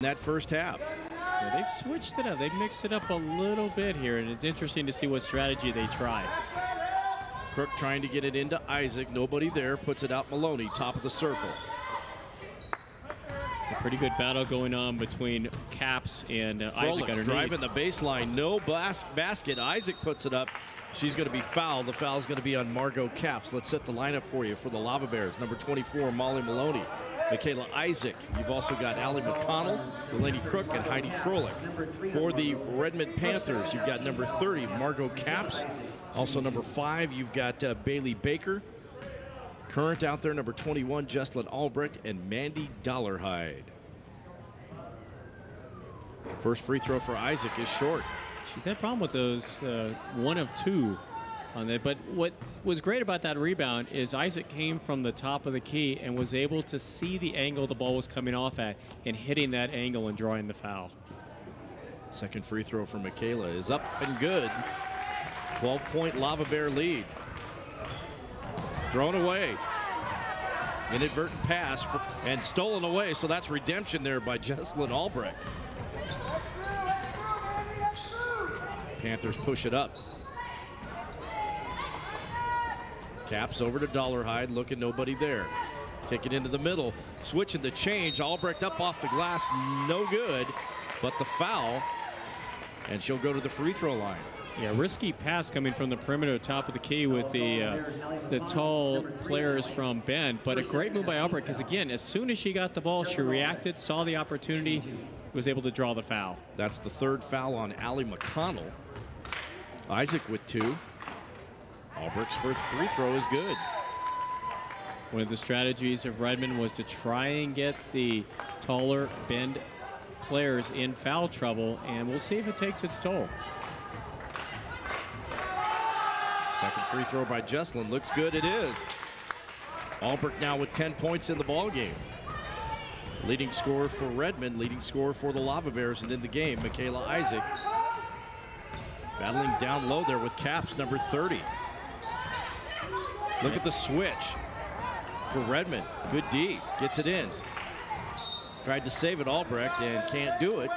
that first half. Yeah, they've switched it up. They've mixed it up a little bit here, and it's interesting to see what strategy they try. Crook trying to get it into Isaak. Nobody there. Puts it out Maloney, top of the circle. A pretty good battle going on between Caps and Isaak underneath. Driving the baseline. No basket. Isaak puts it up. She's going to be fouled. The foul's going to be on Margot Caps. Let's set the lineup for you for the Lava Bears. Number 24, Molly Maloney. Michaela Isaak. You've also got Allie McConnell, Delaney Crook, and Heidi Froelich. For the Redmond Panthers, you've got number 30, Margot Caps. Also number 5, you've got Bailey Baker. Current out there, number 21, Jesslyn Albrecht, and Mandy Dollarhide. First free throw for Isaak is short. She's had a problem with those 1 of 2 on that. But what was great about that rebound is Isaak came from the top of the key and was able to see the angle the ball was coming off at and hitting that angle and drawing the foul. Second free throw for Michaela is up and good. 12-point Lava Bear lead. Thrown away. Inadvertent pass and stolen away, so that's redemption there by Jesslyn Albrecht. Panthers push it up. Caps over to Dollarhide, looking nobody there. Kick it into the middle, switching the change. Albrecht up off the glass, no good, but the foul, and she'll go to the free throw line. Yeah, risky pass coming from the perimeter, top of the key with the tall players from Bend, but a great move by Albrecht because, again, as soon as she got the ball, she reacted, saw the opportunity, was able to draw the foul. That's the third foul on Allie McConnell. Isaak with 2. Albrecht's first free throw is good. One of the strategies of Redmond was to try and get the taller Bend players in foul trouble, and we'll see if it takes its toll. Second free throw by Jesslyn. Looks good. It is. Albrecht now with 10 points in the ball game. Leading scorer for Redmond, leading scorer for the Lava Bears, and in the game, Michaela Isaak. Battling down low there with Caps, number 30. Look at the switch for Redmond. Good D. Gets it in. Tried to save it, Albrecht, and can't do it.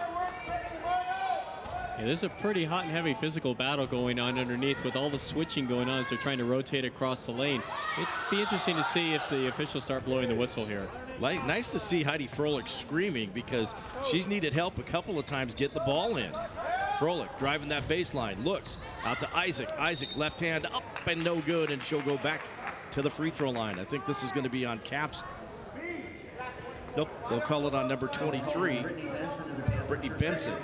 Yeah, there's a pretty hot and heavy physical battle going on underneath with all the switching going on as they're trying to rotate across the lane. It'd be interesting to see if the officials start blowing the whistle here. Nice to see Heidi Froelich screaming because she's needed help a couple of times getting the ball in. Froelich driving that baseline, looks out to Isaak. Isaak left hand up and no good, and she'll go back to the free throw line. I think this is going to be on Caps. Nope, they'll call it on number 23, Brittany Benson.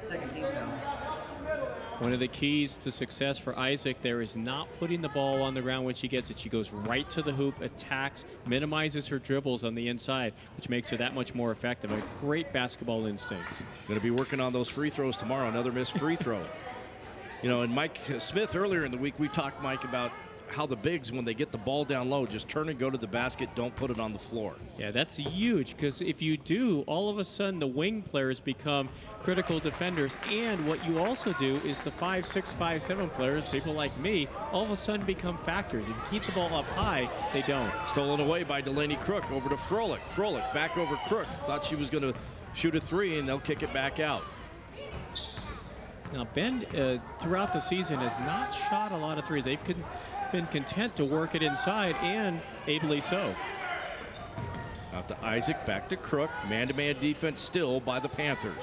Second team foul. One of the keys to success for Isaak there is not putting the ball on the ground when she gets it. She goes right to the hoop, attacks, minimizes her dribbles on the inside, which makes her that much more effective. A great basketball instincts. Going to be working on those free throws tomorrow. Another missed free throw. You know, and Mike Smith earlier in the week, we talked, Mike, about how the bigs, when they get the ball down low, just turn and go to the basket, don't put it on the floor. Yeah, that's huge, because if you do, all of a sudden the wing players become critical defenders, and what you also do is the 5'6", 5'7" players, people like me, all of a sudden become factors. If you keep the ball up high, they don't. Stolen away by Delaney Crook, over to Froelich. Froelich back over Crook. Thought she was going to shoot a 3, and they'll kick it back out. Now, Bend, throughout the season, has not shot a lot of threes. They've been content to work it inside, and ably so. Out to Isaak, back to Crook. Man-to-man defense still by the Panthers.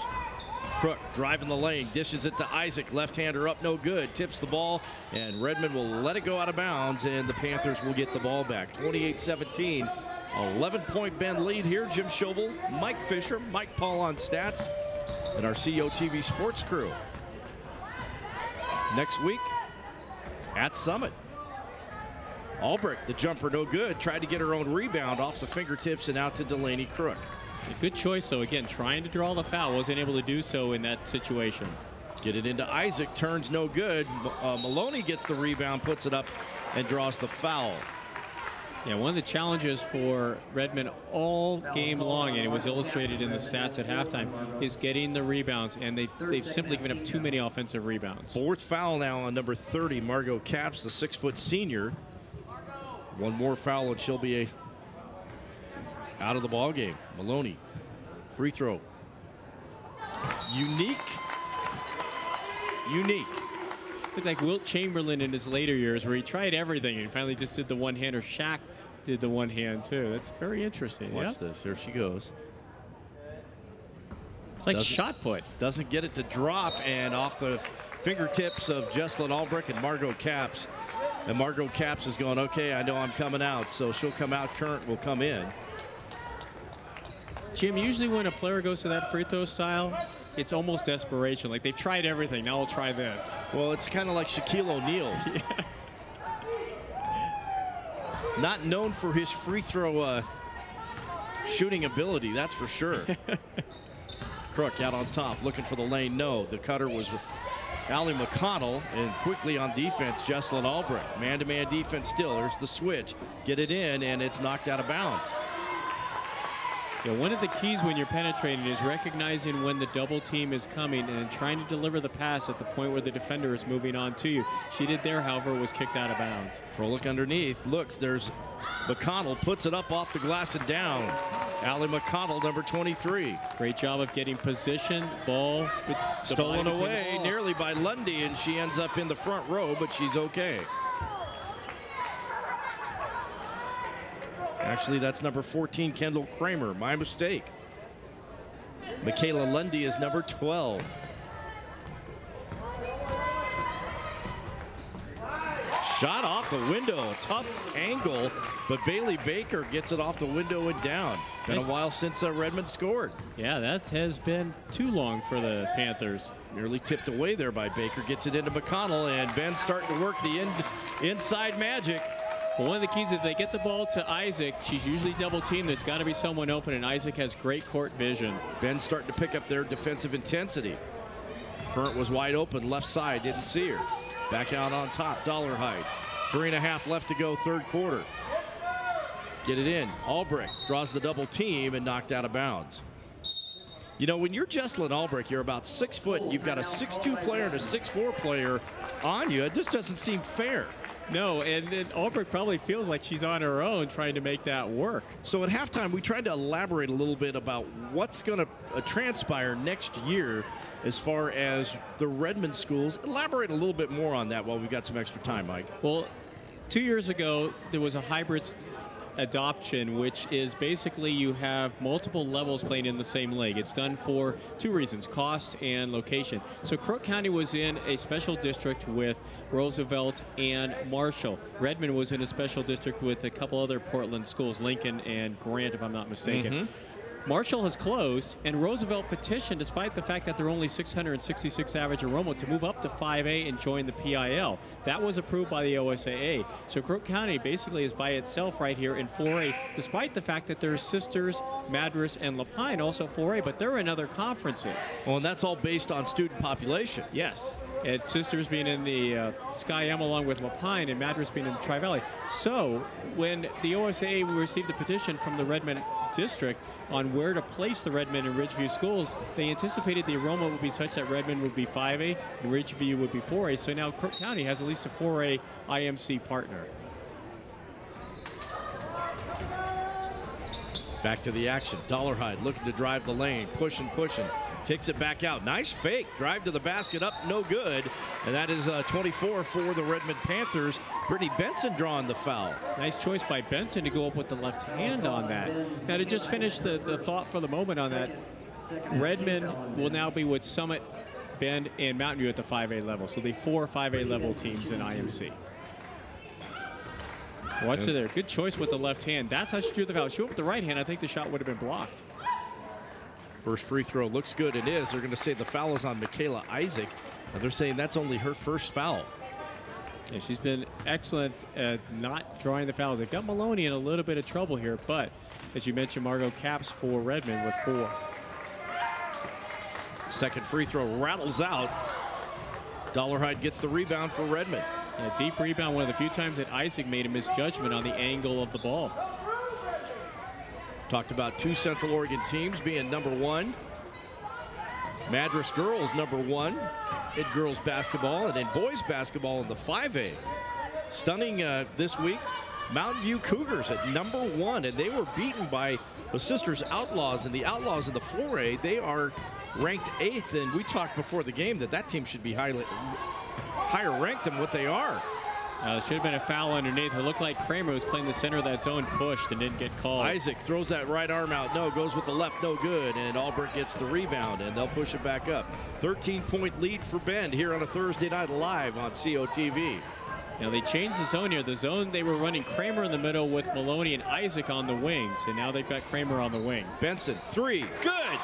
Crook driving the lane, dishes it to Isaak. Left-hander up, no good. Tips the ball, and Redmond will let it go out of bounds, and the Panthers will get the ball back. 28-17, 11-point Bend lead here. Jim Schobel, Mike Fisher, Mike Paul on stats, and our COTV sports crew. Next week at Summit. Albrecht, the jumper, no good. Tried to get her own rebound off the fingertips and out to Delaney Crook. A good choice, though. Again, trying to draw the foul. Wasn't able to do so in that situation. Get it into Isaak. Turns no good. Maloney gets the rebound, puts it up, and draws the foul. Yeah, one of the challenges for Redmond all game long, and it was illustrated in the stats at halftime, is getting the rebounds, and they've simply given up too many offensive rebounds. Fourth foul now on number 30, Margot Caps, the 6-foot senior. One more foul and she'll be out of the ball game. Maloney Free throw. Unique. It's like Wilt Chamberlain in his later years where he tried everything and finally just did the one hand, or Shaq did the one hand too. That's very interesting. Watch this. Here she goes. It's like shot put. Doesn't get it to drop, and off the fingertips of Jessalyn Albrecht and Margot Capps. And Margot Capps is going, okay, I know I'm coming out, so she'll come out. Current will come in. Jim, usually when a player goes to that free throw style, it's almost desperation. Like they've tried everything, now I'll try this. Well, it's kind of like Shaquille O'Neal. Yeah. Not known for his free throw shooting ability, that's for sure. Crook out on top, looking for the lane. No, the cutter was with Allie McConnell, and quickly on defense, Jessalyn Albrecht. Man-to-man defense still. There's the switch. Get it in, and it's knocked out of bounds. Yeah, one of the keys when you're penetrating is recognizing when the double team is coming and then trying to deliver the pass at the point where the defender is moving on to you. She did there, however, was kicked out of bounds. Froelich underneath. Looks, there's McConnell, puts it up off the glass and down. Allie McConnell, number 23. Great job of getting position. Ball stolen away nearly by Lundy, and she ends up in the front row, but she's okay. Actually, that's number 14, Kendall Kramer. My mistake. Michaela Lundy is number 12. Shot off the window. Tough angle, but Bailey Baker gets it off the window and down. Been a while since Redmond scored. Yeah, that has been too long for the Panthers. Nearly tipped away there by Baker. Gets it into McConnell, and Ben's starting to work the inside magic. Well, one of the keys is if they get the ball to Isaak, she's usually double teamed. There's got to be someone open, and Isaak has great court vision. Ben's starting to pick up their defensive intensity. Current was wide open, left side, didn't see her. Back out on top, Dollarhide. 3.5 left to go, third quarter. Get it in. Albrecht draws the double team and knocked out of bounds. You know, when you're Jessalyn Albrecht, you're about 6 foot. You've got a 6'2" player and a 6'4" player on you. It just doesn't seem fair. No, and Albrecht probably feels like she's on her own trying to make that work. So at halftime, we tried to elaborate a little bit about what's going to transpire next year as far as the Redmond schools. Elaborate a little bit more on that while we've got some extra time, Mike. Well, 2 years ago, there was a hybrid adoption, which is basically you have multiple levels playing in the same league. It's done for 2 reasons, cost and location. So Crook County was in a special district with Roosevelt and Marshall. Redmond was in a special district with a couple other Portland schools, Lincoln and Grant, if I'm not mistaken. Marshall has closed, and Roosevelt petitioned, despite the fact that they're only 666 average enrollment, to move up to 5A and join the PIL. That was approved by the OSAA. So Crook County basically is by itself right here in 4A, despite the fact that their sisters, Madras and Lapine, also 4A, but they're in other conferences. Well, and that's all based on student population. Yes. And sisters being in the Sky M along with Lapine, and Madras being in the Tri-Valley. So when the OSAA received the petition from the Redmond district on where to place the Redmond and Ridgeview schools, they anticipated the enrollment would be such that Redmond would be 5A and Ridgeview would be 4A. So now Crook County has at least a 4A IMC partner. Back to the action. Dollarhide looking to drive the lane, pushing. Kicks it back out. Nice fake. Drive to the basket, up, no good. And that is 24 for the Redmond Panthers. Brittany Benson drawing the foul. Nice choice by Benson to go up with the left hand on that. Now to just finish the thought for the moment on that, Redmond will now be with Summit, Bend, and Mountain View at the 5A level. So the 4 5A level teams in IMC. Watch it there. Good choice with the left hand. That's how she drew the foul. She went with the right hand. I think the shot would have been blocked. First free throw looks good. It is. They're going to say the foul is on Michaela Isaak. And they're saying that's only her first foul. Yeah, she's been excellent at not drawing the foul. They've got Maloney in a little bit of trouble here, but as you mentioned, Margot Capps for Redmond with 4. Second free throw rattles out. Dollarhide gets the rebound for Redmond. A deep rebound, one of the few times that Isaak made a misjudgment on the angle of the ball. Talked about 2 Central Oregon teams being number 1. Madras girls number 1 in girls basketball, and then boys basketball in the 5A. Stunning this week. Mountain View Cougars at #1, and they were beaten by the Sisters Outlaws, and the Outlaws in the 4A, they are ranked 8th, and we talked before the game that team should be higher ranked than what they are. Should have been a foul underneath. It looked like Kramer was playing the center of that zone, pushed and didn't get called. Isaak throws that right arm out. No, goes with the left, no good. And Albrecht gets the rebound, and they'll push it back up. 13-point lead for Bend here on a Thursday night live on COTV. Now they changed the zone here. The zone they were running Kramer in the middle with Maloney and Isaak on the wings, and now they've got Kramer on the wing. Benson, 3, good!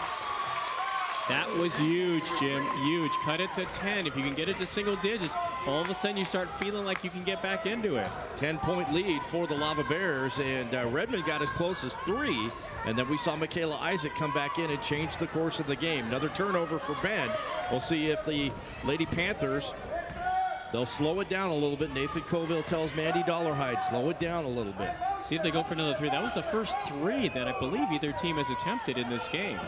That was huge, Jim, huge. Cut it to 10. If you can get it to single digits, all of a sudden you start feeling like you can get back into it. 10-point lead for the Lava Bears, and Redmond got as close as 3, and then we saw Michaela Isaak come back in and change the course of the game. Another turnover for Bend. We'll see if the Lady Panthers, they'll slow it down a little bit. Nathan Colville tells Mandy Dollarhide, slow it down a little bit. See if they go for another 3. That was the first 3 that I believe either team has attempted in this game.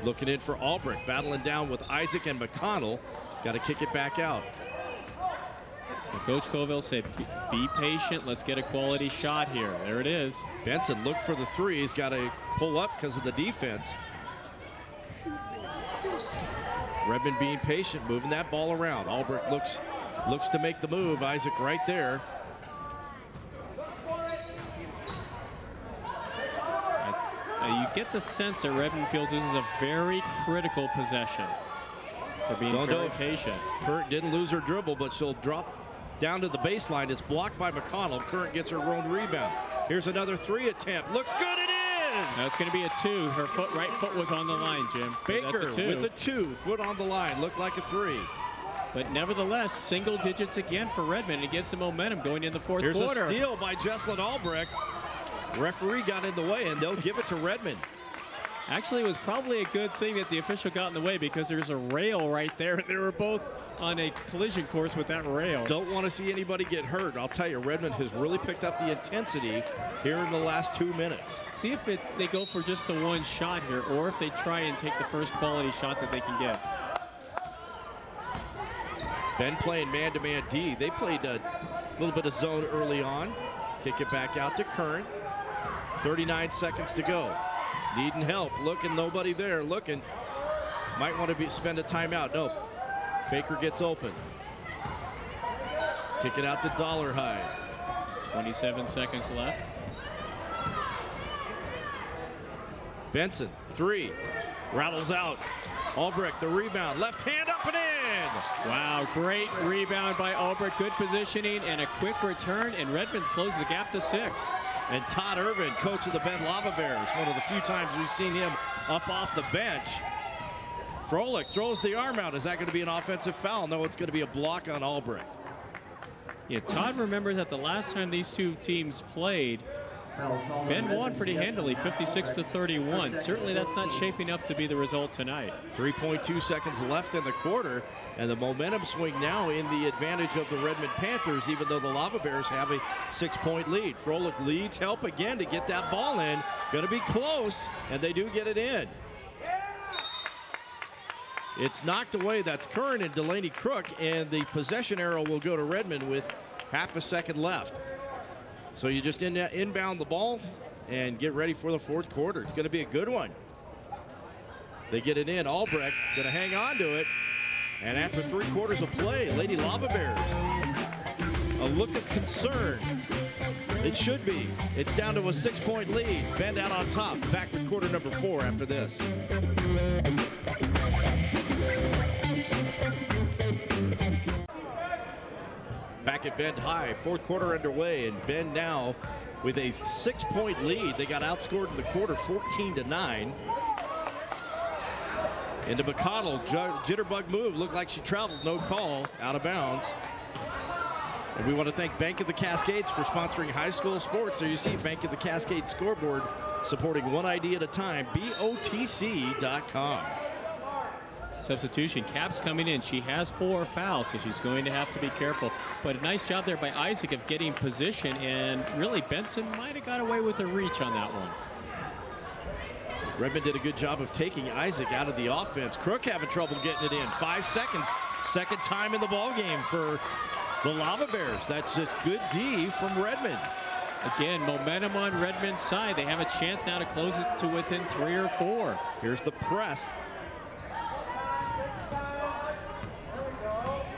Looking in for Albrecht, battling down with Isaak and McConnell. Got to kick it back out. Coach Colville said, be patient. Let's get a quality shot here. There it is. Benson looked for the 3. He's got to pull up because of the defense. Redmond being patient, moving that ball around. Albrecht looks to make the move. Isaak right there. You get the sense that Redmond feels this is a very critical possession. They're being very patient. Current didn't lose her dribble, but she'll drop down to the baseline. It's blocked by McConnell. Current gets her own rebound. Here's another 3 attempt. Looks good, it is! That's going to be a 2. Her right foot was on the line, Jim. Baker with a 2, foot on the line. Looked like a 3. But nevertheless, single digits again for Redmond. It gets the momentum going in the fourth quarter. Here's a steal by Jesslyn Albrecht. Referee got in the way, and they'll give it to Redmond. Actually, it was probably a good thing that the official got in the way because there's a rail right there. They were both on a collision course with that rail. Don't want to see anybody get hurt. I'll tell you, Redmond has really picked up the intensity here in the last 2 minutes. See if they go for just the 1 shot here, or if they try and take the first quality shot that they can get. Ben playing man-to-man D. They played a little bit of zone early on. Kick it back out to Current. 39 seconds to go. Needing help. Looking, nobody there. Looking. Might want to spend a timeout. No. Baker gets open. Kick it out to Dollarhide. 27 seconds left. Benson, 3. Rattles out. Albrecht, the rebound. Left hand up and in. Wow, great rebound by Albrecht. Good positioning and a quick return, and Redmond's closed the gap to 6. And Todd Irvin, coach of the Bend Lava Bears, one of the few times we've seen him up off the bench. Froelich throws the arm out. Is that going to be an offensive foul? No, it's going to be a block on Albrecht. Yeah, Todd remembers that the last time these two teams played, Bend won pretty handily, 56-31. Certainly that's not shaping up to be the result tonight. 3.2 seconds left in the quarter, and the momentum swing now in the advantage of the Redmond Panthers, even though the Lava Bears have a 6-point lead. Froelich leads, help again to get that ball in. Going to be close, and they do get it in. It's knocked away. That's Curran and Delaney Crook, and the possession arrow will go to Redmond with half a second left. So you just inbound the ball and get ready for the fourth quarter. It's going to be a good one. They get it in. Albrecht going to hang on to it. And after 3 quarters of play, Lady Lava Bears, a look of concern. It should be. It's down to a 6-point lead. Bend out on top. Back with quarter number 4 after this. Back at Bend High, fourth quarter underway, and Bend now with a 6-point lead. They got outscored in the quarter 14-9. Into McConnell, jitterbug move, looked like she traveled, no call, out of bounds. And we want to thank Bank of the Cascades for sponsoring high school sports. There you see Bank of the Cascades scoreboard supporting one ID at a time, BOTC.com. Substitution, Cap's coming in. She has 4 fouls, so she's going to have to be careful. But a nice job there by Isaak of getting position, and really Benson might have got away with a reach on that one. Redmond did a good job of taking Isaak out of the offense. Crook having trouble getting it in. 5 seconds, second time in the ball game for the Lava Bears. That's just good D from Redmond. Again, momentum on Redmond's side. They have a chance now to close it to within 3 or 4. Here's the press.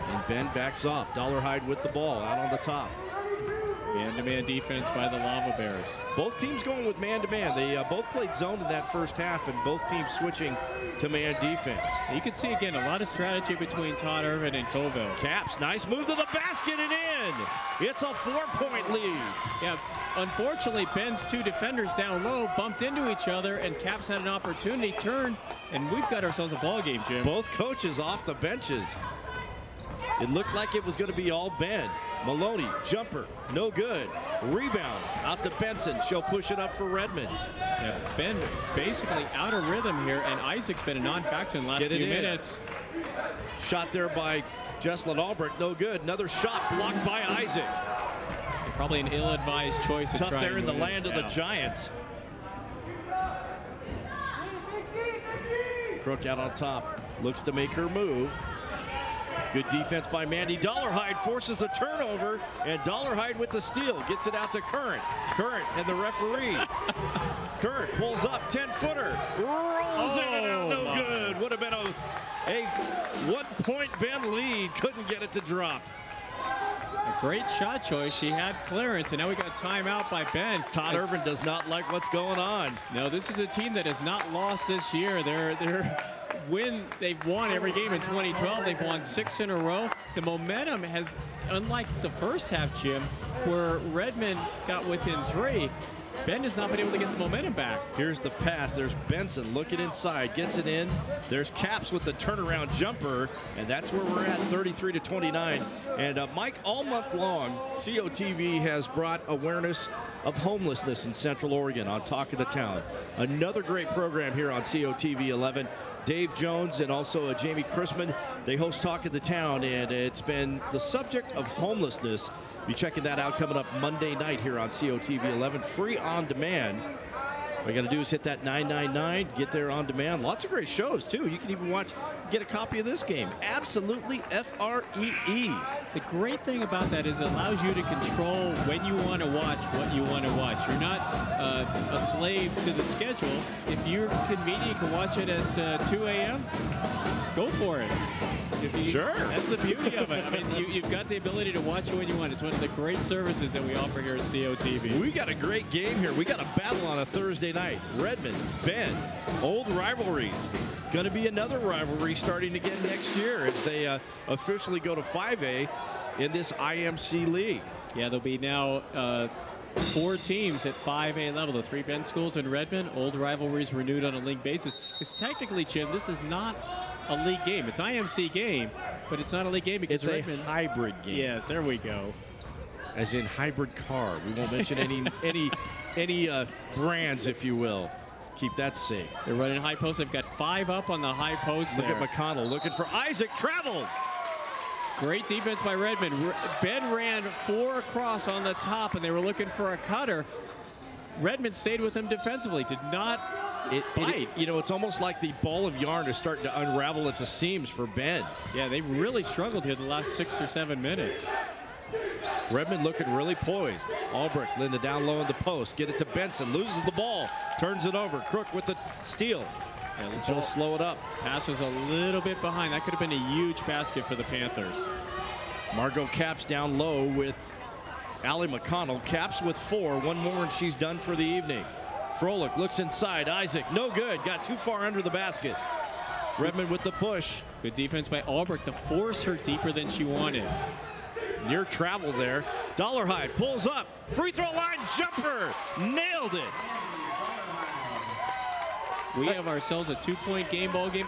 And Ben backs off. Dollarhide with the ball out on the top. Man-to-man defense by the Lava Bears. Both teams going with man-to-man. They both played zone in that first half, and both teams switching to man defense. You can see, again, a lot of strategy between Todd Irvin and Coville. Caps, nice move to the basket and in. It's a 4-point lead. Yeah, unfortunately, Ben's 2 defenders down low bumped into each other, and Caps had an opportunity, turn, and we've got ourselves a ball game, Jim. Both coaches off the benches. It looked like it was going to be all Ben. Maloney, jumper, no good. Rebound, out to Benson. She'll push it up for Redmond. Yeah, Ben basically out of rhythm here, and Isaac's been a non-factor in the last few minutes. Shot there by Jesslyn Albrecht, no good. Another shot blocked by Isaac. And probably an ill-advised choice. Tough there in the land of the Giants. Crook out on top, looks to make her move. Good defense by Mandy. Dollarhide forces the turnover, and Dollarhide with the steal. Gets it out to Current. Current and the referee. Current pulls up, 10-footer. Rolls in and out, no good. Would have been a 1-point Ben lead. Couldn't get it to drop. A great shot choice. She had clearance, and now we got timeout by Ben. Todd Irvin does not like what's going on. No, this is a team that has not lost this year. They've won every game in 2012. They've won 6 in a row. The momentum has, unlike the first half, Jim, where Redmond got within 3, Ben has not been able to get the momentum back. Here's the pass. There's Benson looking inside, gets it in. There's Caps with the turnaround jumper, and that's where we're at, 33-29. And Mike, all month long, COTV has brought awareness of homelessness in Central Oregon on Talk of the Town. Another great program here on COTV 11. Dave Jones and also Jamie Chrisman, they host Talk of the Town, and it's been the subject of homelessness. Be checking that out coming up Monday night here on COTV 11, free on demand. All you got to do is hit that 999, get there on demand. Lots of great shows, too. You can even get a copy of this game. Absolutely FREE. The great thing about that is it allows you to control when you want to watch what you want to watch. You're not a slave to the schedule. If you're convenient, you can watch it at 2 a.m., go for it. Sure. That's the beauty of it. I mean, you've got the ability to watch it when you want. It's one of the great services that we offer here at COTV. We got a great game here. We got a battle on a Thursday night. Redmond, Ben, old rivalries. Going to be another rivalry starting again next year as they officially go to 5A in this IMC league. Yeah, there'll be now 4 teams at 5A level. The 3 Ben schools in Redmond. Old rivalries renewed on a league basis. Because technically, Jim, this is not a league game. It's IMC game, but it's not a league game because it's Redmond, a hybrid game. Yes, there we go. As in hybrid car. We won't mention any brands, if you will. Keep that safe. They're running high post. They've got 5 up on the high post. Look at McConnell looking for Isaac. Traveled. Great defense by Redmond. Ben ran 4 across on the top, and they were looking for a cutter. Redmond stayed with him defensively. Did not bite. You know, it's almost like the ball of yarn is starting to unravel at the seams for Ben. Yeah, they really struggled here the last 6 or 7 minutes. Redmond looking really poised. Albrecht, Linda down low in the post. Get it to Benson. Loses the ball. Turns it over. Crook with the steal. And she'll slow it up. Pass was a little bit behind. That could have been a huge basket for the Panthers. Margot Caps down low with Allie McConnell. Caps with 4. One more and she's done for the evening. Froelich looks inside. Isaac, no good. Got too far under the basket. Redmond with the push. Good defense by Albrecht to force her deeper than she wanted. Near travel there. Dollarhide pulls up. Free throw line jumper. Nailed it. We have ourselves a 2-point game, ball game.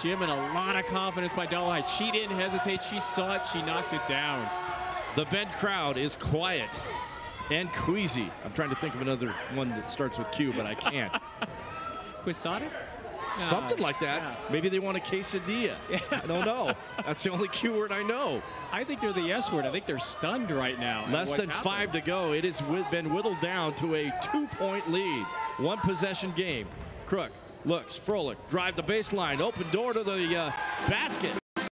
Jim, and a lot of confidence by Dollarhide. She didn't hesitate. She saw it. She knocked it down. The Ben crowd is quiet and queasy. I'm trying to think of another one that starts with Q, but I can't. Quixotic? Something like that. Yeah. Maybe they want a quesadilla. I don't know. That's the only Q word I know. I think they're the S word. I think they're stunned right now. Less than 5 to go. It has been whittled down to a 2-point lead. 1 possession game. Crook looks. Froelich drive the baseline. Open door to the basket.